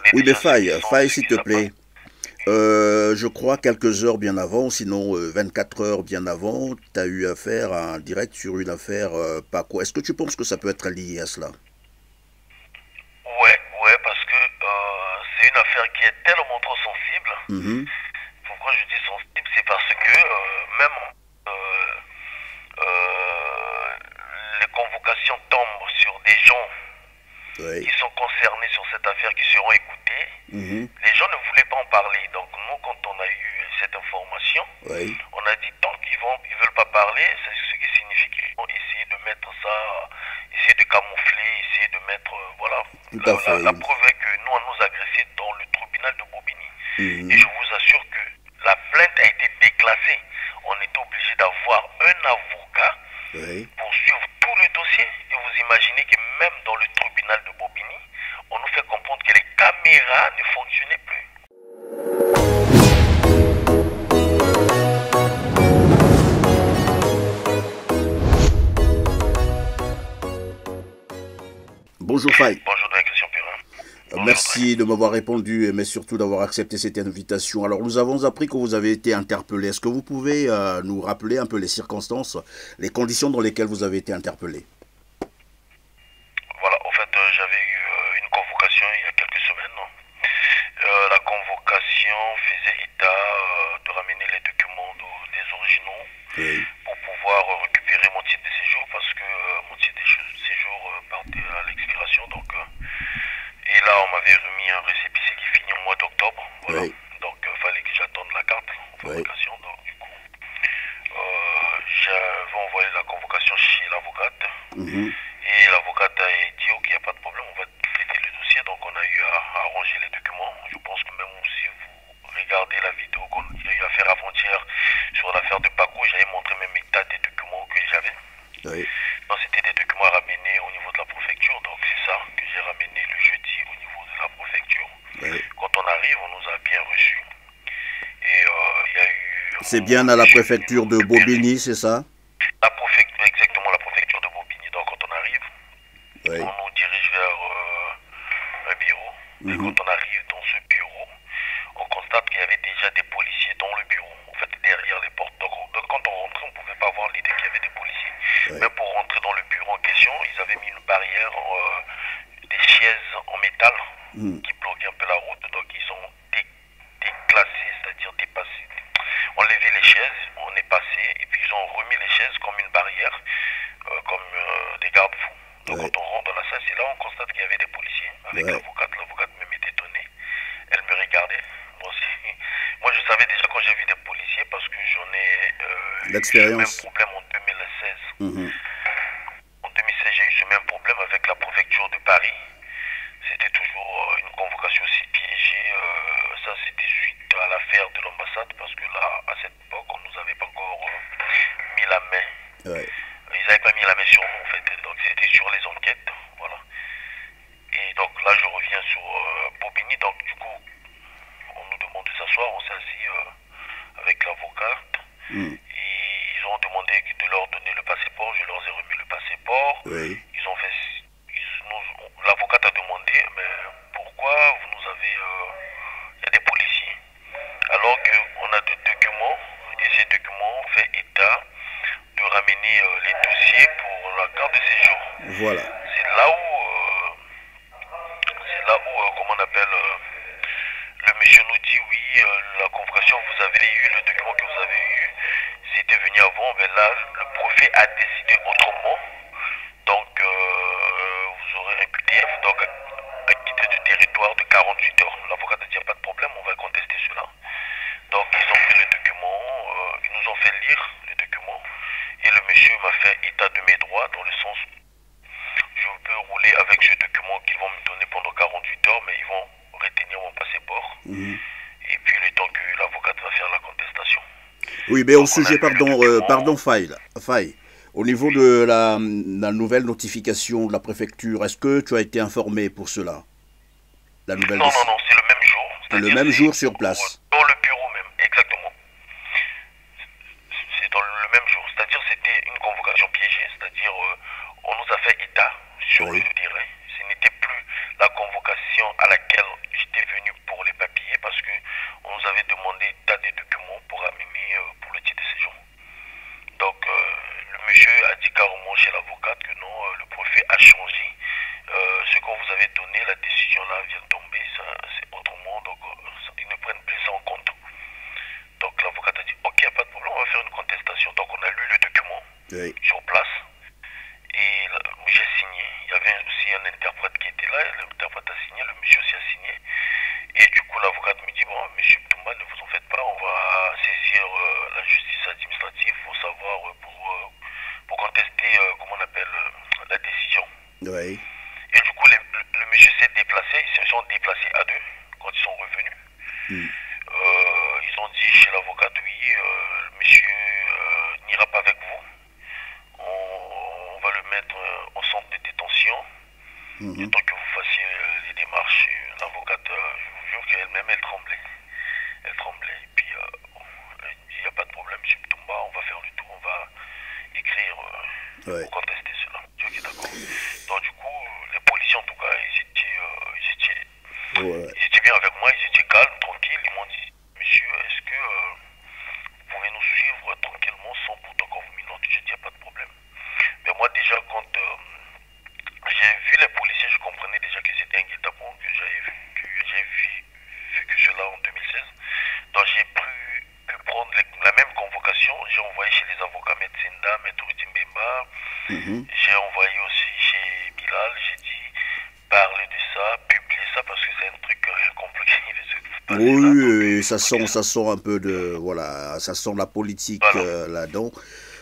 connais Oui, mais déjà Faye, Faye, ceux s'il qui te s'appartent. plaît. Je crois quelques heures bien avant, sinon 24 heures bien avant, tu as eu affaire à un direct sur une affaire Paco. Est-ce que tu penses que ça peut être lié à cela? Ouais, ouais, parce que c'est une affaire qui est tellement trop sensible. Mhm. Pourquoi je dis sensible, c'est parce que même euh, euh, les convocations tombent sur des gens Oui. qui sont concernés sur cette affaire, qui seront écoutés. Mhm. Les gens ne voulaient pas en parler. Donc nous, quand on a eu cette information, Oui. on a dit tant ils veulent pas parler, c'est ce qui signifie qu'ils vont essayer de mettre ça, essayer de camoufler, essayer de mettre, voilà. Tout La, à la- fait. la preuve est que nous, on nous a agressés dans le tribunal de Bobigny. Et je Mhm. vous assure que la plainte a été déclassée. On était obligé d'avoir un avocat Oui. pour suivre tout le dossier. Et vous imaginez que même dans le tribunal de Bobigny, on nous fait comprendre que les caméras ne fonctionnaient plus. Bonjour Faye. Bonjour, Christian Perrin. Bonjour, Dre. Merci de m'avoir répondu, mais surtout d'avoir accepté cette invitation. Alors, nous avons appris que vous avez été interpellé. Est-ce que vous pouvez nous rappeler un peu les circonstances, les conditions dans lesquelles vous avez été interpellé? Voilà, en fait, j'avais eu une convocation il y a quelques semaines. La convocation faisait état de ramener les documents des originaux Oui. pour pouvoir récupérer mon titre de séjour parce que mon titre de séjour partait à l'expiration. Donc, et là, on m'avait remis un récépissé qui finit au mois d'octobre. Voilà. Oui. Donc, il fallait que j'attende la carte en Oui. fabrication. Donc, du coup, j'avais envoyé la convocation chez l'avocate. Mhm. Et l'avocate a dit, ok, il n'y a pas de problème, on va traiter le dossier. Donc, on a eu à arranger les documents. Je pense que même si vous regardez la vidéo qu'on a eu à faire avant-hier sur l'affaire de Paco, j'avais montré même état des documents que j'avais. Oui. Donc, c'était des documents à ramener au niveau de la préfecture. Donc, c'est ça que j'ai ramené le jeudi au niveau de la préfecture. Oui. Quand on arrive, on nous a bien reçus. Et il y a eu C'est bien à la préfecture de Bobigny, c'est ça? la préfecture, exactement la préfecture de Bobigny. Donc, quand on arrive, on Oui. nous dirige vers un bureau. Et Mhm. quand on arrive dans ce bureau, on constate qu'il y avait déjà des policiers dans le bureau, en fait derrière les portes. Donc quand on rentrait, on ne pouvait pas voir l'idée qu'il y avait des policiers. Oui. Mais pour rentrer dans le bureau en question, ils avaient mis une barrière, des chaises en métal Mhm. qui bloquaient un peu la route. Donc ils ont déclassé, c'est-à-dire dépassé, enlevé les chaises, on est passé, et puis ils ont remis les chaises comme une barrière, comme des garde-fous. Donc Oui. quand on rentre dans la salle, c'est là où on constate qu'il y avait des policiers avec Oui. l'avocate. L'avocate même était étonnée. Elle me regardait. Moi, moi je savais déjà quand j'ai vu des policiers parce que j'en ai eu ce même L'expérience. problème en 2016. Mhm. En 2016, j'ai eu ce même problème avec la préfecture de Paris. C'était toujours une convocation aussi piégée. Ça, c'était suite à l'affaire de l'ambassade parce que là, à cette époque, on nous avait pas encore mis la main. Oui. Ils n'avaient pas mis la main sur nous, en fait. Donc, c'était sur les enquêtes. Voilà. Et donc, là, je reviens sur Bobigny. Donc, du coup, on nous demande de s'asseoir. On s'est assis avec l'avocat. Mhm. Ils ont demandé de leur donner le passeport. Je leur ai remis le passeport. Oui. Ils ont fait. L'avocat a demandé, mais pourquoi vous nous avez. Il y a des policiers. Alors qu'on a des documents, et ces documents ont fait état de ramener les dossiers pour la carte de séjour. Voilà. C'est là où, comment on appelle, le monsieur nous dit oui, la convocation, vous avez eu, le document que vous avez eu, c'était venu avant, mais là, le préfet a décidé autrement. Donc, vous aurez un QTF, donc à quitter du territoire de 48 heures. L'avocat a dit, il n'y a pas de problème, on va contester cela. Donc, ils ont pris le document, ils nous ont fait lire le document, et le monsieur m'a fait état de mes droits, dans le sens je peux rouler avec ce document qu'ils vont me donner pendant 48 heures, mais ils vont retenir mon passeport. Mhm. Et puis le temps que l'avocate va faire la contestation. Oui, mais au Donc on a sujet, vu le pardon, document. pardon, Faye, Faye, au niveau de la nouvelle notification de la préfecture, est-ce que tu as été informé pour cela? La nouvelle Non, non, décision. non, c'est le même jour. C'est le C'est-à-dire même jour sur c'est place. dans le bureau même, exactement. C'est dans le même jour. C'est-à-dire c'était une convocation piégée, c'est-à-dire on nous a fait état sur Oui. le terrain. Ce n'était plus la convocation à laquelle Oui. sur place. Et j'ai signé. Il y avait aussi un interprète qui était là. L'interprète a signé, le monsieur aussi a signé. Et du coup, l'avocate me dit, bon, monsieur Toumba, ne vous en faites pas, on va saisir la justice administrative pour savoir, pour contester, comment on appelle, la décision. Oui. Et du coup, le monsieur s'est déplacé, ils se sont déplacés à deux quand ils sont revenus. Mm. Ils ont dit chez l'avocate, oui, le monsieur n'ira pas avec vous. On va le mettre au centre de détention. Le temps que vous fassiez les démarches. L'avocate, je vous jure qu'elle-même, elle tremblait. Elle tremblait. Et puis, bon, elle dit, il n'y a pas de problème, M. Toumba, on va faire le tour, on va écrire pour contester cela. Je dis, ok, d'accord. Donc, du coup, les policiers, en tout cas, ils étaient bien avec moi, ils étaient calmes, tranquilles. Ils m'ont dit, monsieur, est-ce que vous pouvez nous suivre tranquillement sans pourtant qu'on vous minote? Je dis, il n'y a pas de problème. Mais moi, déjà, quand j'ai vu les policiers, je comprenais déjà que c'était un guet-apens, que j'ai vécu cela en 2016. Donc j'ai pu prendre la même convocation. J'ai envoyé chez les avocats Maître Senda, Maître Mbemba. J'ai envoyé aussi chez Bilal. J'ai dit parler de ça, publier ça parce que c'est un truc compliqué. Oui, ça sent un peu de, voilà, ça sent la politique là-dedans.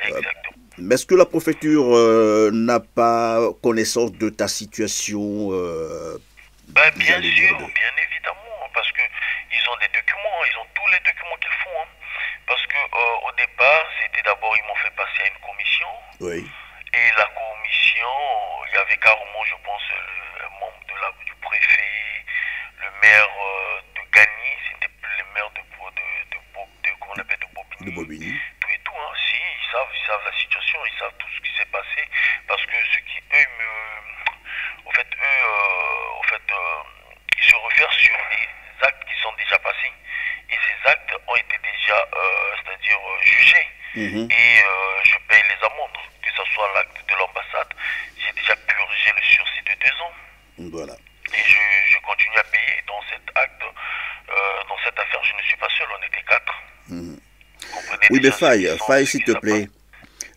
Exactement. Mais est-ce que la préfecture n'a pas connaissance de ta situation bien sûr, bien évidemment, parce que ils ont des documents, ils ont tous les documents qu'il faut. Hein. Parce que au départ, c'était d'abord, ils m'ont fait passer à une commission. Oui. Et la commission, il y avait carrément, je pense, un membre du préfet, le maire de Gagny, c'était plus le maire comment on appelle, de Bobigny. De Bobigny. Tout et tout, hein. Si, ils savent la situation, ils savent tout ce qui s'est passé. Parce que ce qui, eux, ils se réfèrent sur les actes qui sont déjà passés. Et ces actes ont été déjà, c'est-à-dire jugés. Et je paye les amendes, que ce soit l'acte de l'ambassade. J'ai déjà purgé le sursis de 2 ans. Voilà. Et je continue à payer dans cet acte, dans cette affaire. Je ne suis pas seul, on était 4. Oui, mais Faye, s'il te plaît.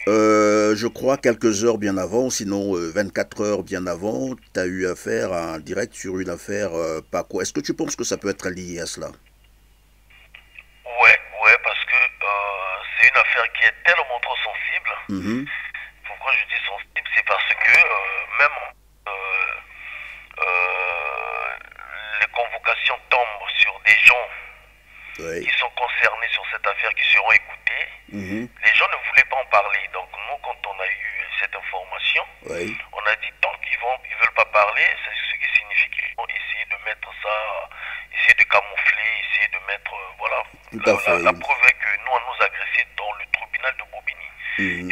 Je crois quelques heures bien avant, sinon 24 heures bien avant, tu as eu affaire à un direct sur une affaire Paco. Est-ce que tu penses que ça peut être lié à cela? Ouais, parce que c'est une affaire qui est tellement trop sensible. Pourquoi je dis sensible? C'est parce que même les convocations tombent sur des gens qui sont concernés sur cette affaire, qui seront écoutés. Les gens ne voulaient pas en parler. Donc nous, quand on a eu cette information, on a dit tant qu'ils veulent pas parler, c'est ce qui signifie qu'ils vont essayer de mettre ça, essayer de camoufler, essayer de mettre, voilà. La preuve est que nous, on nous a agressés dans le tribunal de Bobigny.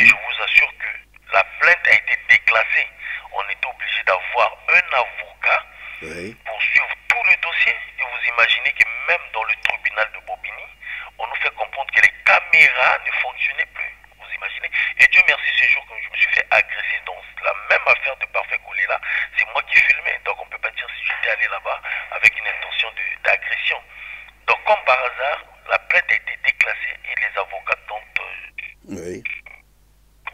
Et je vous assure que la plainte a été déclassée. On était obligé d'avoir un avocat pour suivre tout le dossier. Et vous imaginez que même dans le tribunal de Bobigny, on nous fait comprendre que les caméras ne fonctionnaient plus. Vous imaginez? Et Dieu merci, ce jour que je me suis fait agresser dans la même affaire de Parfait Kolela, c'est moi qui filmais. Donc on ne peut pas dire si j'étais allé là-bas avec une intention d'agression. Donc comme par hasard, la plainte a été déclassée et les avocats ont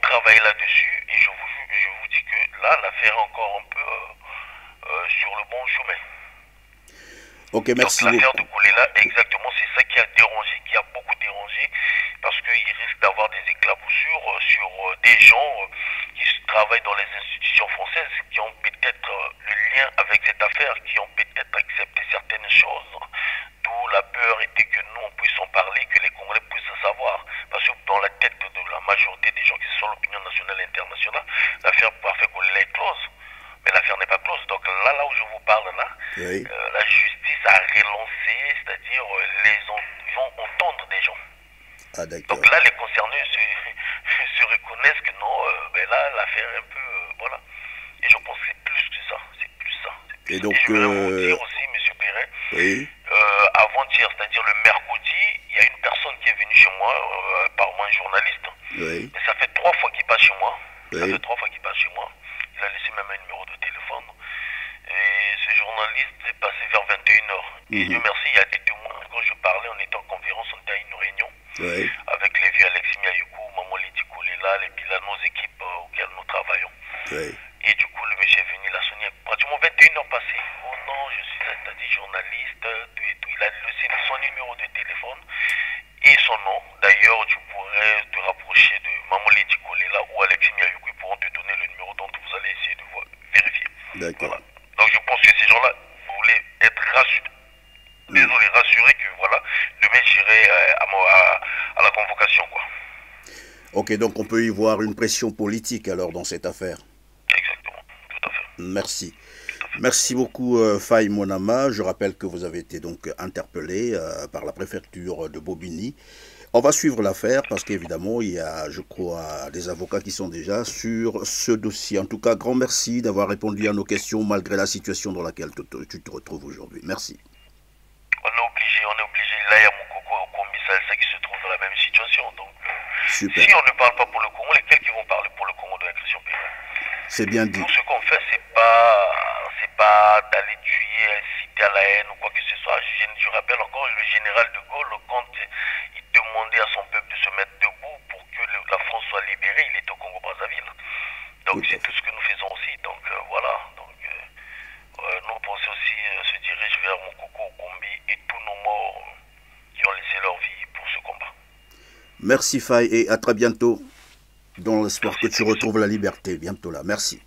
travaillé là-dessus. Et je vous dis que là, l'affaire est encore un peu sur le bon chemin. Ok, merci. Donc l'affaire de Kolela, exactement, c'est ça qui a dérangé, qui a beaucoup dérangé, parce qu'il risque d'avoir des éclaboussures sur des gens qui travaillent dans les institutions françaises, qui ont peut-être le lien avec cette affaire, qui ont peut-être accepté certaines choses, d'où la peur était que nous on puisse en parler, que les Congolais puissent savoir, parce que dans la tête de la majorité des gens qui sont l'opinion nationale et internationale, l'affaire Parfait Kolela est close. Mais l'affaire n'est pas close. Donc là où je vous parle là, la justice a relancé, c'est-à-dire ils vont entendre des gens. Donc là, les concernés se reconnaissent que non, là, l'affaire est un peu, voilà. Et je pense que c'est plus que ça. C'est plus ça. Et donc, je voudrais vous dire aussi, M. Perret, avant-hier, c'est-à-dire le mercredi, il y a une personne qui est venue chez moi, apparemment un journaliste. Mais ça fait 3 fois qu'il passe chez moi. Ça fait 3 fois qu'il passe chez moi. Il a laissé même un numéro de téléphone. Et ce journaliste est passé vers 21h. Et Dieu merci, il y a des témoins. Quand je parlais, on était en conférence, on était à une réunion avec les vieux Alexis Miayuku, Maman Lydie Kolela, et puis là, nos équipes auxquelles nous travaillons. Oui. Et du coup, le monsieur est venu, il a sonné pratiquement 21 heures passées. Oh non, je suis c'est-à-dire journaliste, tout et tout. Il a laissé son numéro de téléphone et son nom. D'ailleurs, tu pourrais te rapprocher de Maman Lady Kolela ou Alexis Miayuku, ils pourront te donner le numéro dont vous allez essayer de vérifier. D'accord. Voilà. Donc je pense que ces gens-là voulaient être rassurés. Désolé, rassurés que voilà, demain j'irai à la convocation, quoi. Ok, donc on peut y voir une pression politique alors dans cette affaire. Exactement, tout à fait. Merci. Merci beaucoup Faye Monama. Je rappelle que vous avez été donc interpellé par la préfecture de Bobigny. On va suivre l'affaire parce qu'évidemment il y a, je crois, des avocats qui sont déjà sur ce dossier. En tout cas, grand merci d'avoir répondu à nos questions malgré la situation dans laquelle tu te retrouves aujourd'hui. Merci. On est obligé. Là, il y a Moukoko au Kombi Salsa qui se trouve dans la même situation. Donc, super. Si on ne parle pas pour le Congo, lesquels qui vont parler pour le Congo de l'agression pénale? C'est bien dit. Nous, ce qu'on fait, c'est pas d'aller tuer, inciter à la haine ou quoi que ce soit. Je rappelle encore le général de Gaulle, quand il demandait à son peuple de se mettre debout pour que la France soit libérée, il était au Congo-Brazzaville. Donc, c'est tout ce que nous faisons aussi. Donc, voilà. Donc, nos pensées aussi se dirigent vers Moukoko, Kombi et tous nos morts qui ont laissé leur vie pour ce combat. Merci Faye et à très bientôt dans l'espoir que tu retrouves la liberté bientôt là. Merci.